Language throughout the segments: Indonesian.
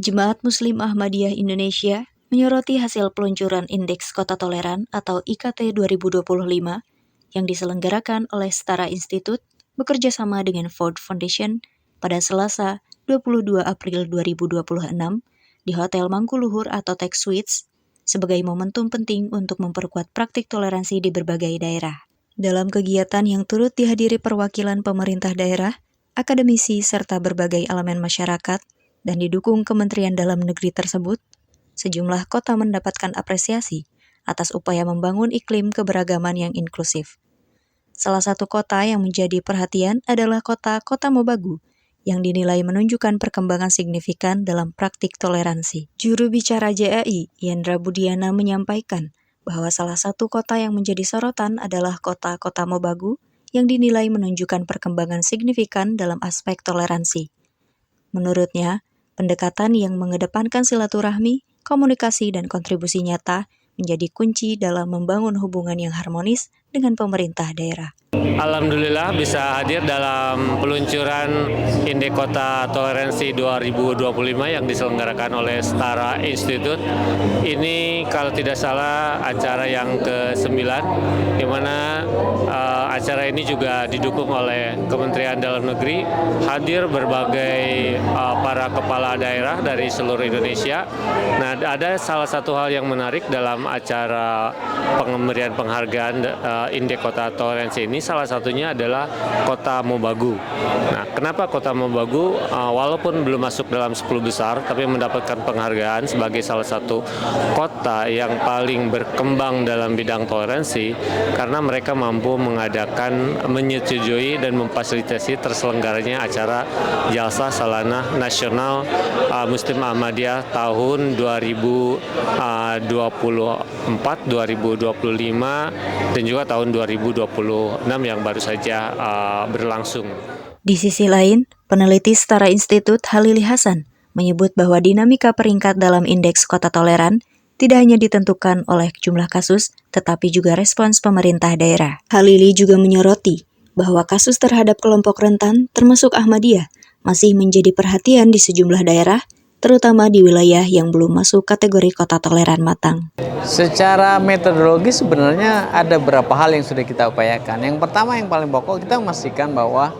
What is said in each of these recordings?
Jemaat Muslim Ahmadiyah Indonesia menyoroti hasil peluncuran Indeks Kota Toleran atau IKT 2025 yang diselenggarakan oleh Setara Institute bekerja sama dengan Ford Foundation pada Selasa 22 April 2026 di Hotel Mangkuluhur atau Tech Suites sebagai momentum penting untuk memperkuat praktik toleransi di berbagai daerah. Dalam kegiatan yang turut dihadiri perwakilan pemerintah daerah, akademisi serta berbagai elemen masyarakat, dan didukung Kementerian Dalam Negeri tersebut, sejumlah kota mendapatkan apresiasi atas upaya membangun iklim keberagaman yang inklusif. Salah satu kota yang menjadi perhatian adalah kota Mobagu, yang dinilai menunjukkan perkembangan signifikan dalam praktik toleransi. Juru bicara JAI, Yendra Budiana, menyampaikan bahwa salah satu kota yang menjadi sorotan adalah kota Mobagu, yang dinilai menunjukkan perkembangan signifikan dalam aspek toleransi. Menurutnya, pendekatan yang mengedepankan silaturahmi, komunikasi, dan kontribusi nyata menjadi kunci dalam membangun hubungan yang harmonis dengan pemerintah daerah. Alhamdulillah bisa hadir dalam peluncuran Indeks Kota Toleransi 2025 yang diselenggarakan oleh Setara Institute. Ini kalau tidak salah acara yang ke-9, di mana acara ini juga didukung oleh Kementerian Dalam Negeri, hadir berbagai para kepala daerah dari seluruh Indonesia. Nah, ada salah satu hal yang menarik dalam acara pemberian penghargaan Indeks Kota Toleransi ini, salah satunya adalah Kota Mobagu. Nah, kenapa Kota Mobagu walaupun belum masuk dalam 10 besar, tapi mendapatkan penghargaan sebagai salah satu kota yang paling berkembang dalam bidang toleransi, karena mereka mampu menyetujui dan memfasilitasi terselenggaranya acara Jalsa Salanah Nasional Muslim Ahmadiyah tahun 2024, 2025, dan juga tahun 2026 yang baru saja berlangsung. Di sisi lain, peneliti Setara Institute Halili Hasan menyebut bahwa dinamika peringkat dalam Indeks Kota Toleran tidak hanya ditentukan oleh jumlah kasus, tetapi juga respons pemerintah daerah. Halili juga menyoroti bahwa kasus terhadap kelompok rentan, termasuk Ahmadiyah, masih menjadi perhatian di sejumlah daerah, terutama di wilayah yang belum masuk kategori kota toleran matang. Secara metodologi sebenarnya ada beberapa hal yang sudah kita upayakan. Yang pertama, yang paling pokok, kita memastikan bahwa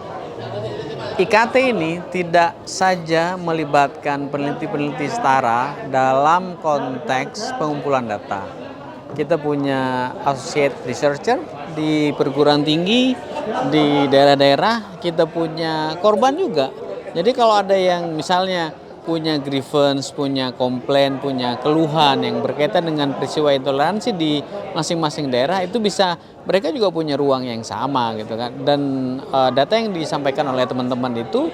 IKT ini tidak saja melibatkan peneliti-peneliti setara dalam konteks pengumpulan data. Kita punya associate researcher di perguruan tinggi, di daerah-daerah, kita punya korban juga. Jadi kalau ada yang misalnya punya grievance, punya komplain, punya keluhan yang berkaitan dengan peristiwa intoleransi di masing-masing daerah, itu bisa, mereka juga punya ruang yang sama gitu kan. Dan data yang disampaikan oleh teman-teman itu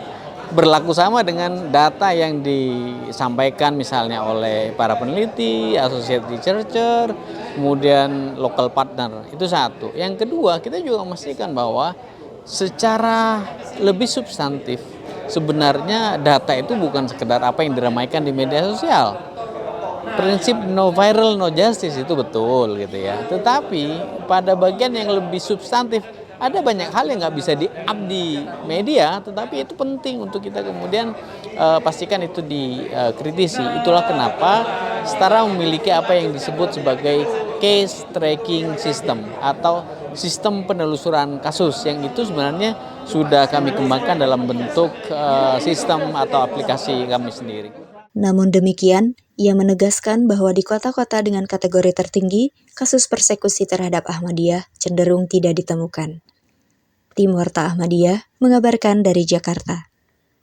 berlaku sama dengan data yang disampaikan misalnya oleh para peneliti, associate researcher, kemudian local partner. Itu satu. Yang kedua, kita juga memastikan bahwa secara lebih substantif, sebenarnya data itu bukan sekedar apa yang diramaikan di media sosial. Prinsip no viral no justice itu betul gitu ya. Tetapi pada bagian yang lebih substantif, ada banyak hal yang nggak bisa di-up di media, tetapi itu penting untuk kita kemudian pastikan itu dikritisi. Itulah kenapa Setara memiliki apa yang disebut sebagai case tracking system atau sistem penelusuran kasus, yang itu sebenarnya sudah kami kembangkan dalam bentuk sistem atau aplikasi kami sendiri. Namun demikian, ia menegaskan bahwa di kota-kota dengan kategori tertinggi, kasus persekusi terhadap Ahmadiyah cenderung tidak ditemukan. Tim Warta Ahmadiyah mengabarkan dari Jakarta.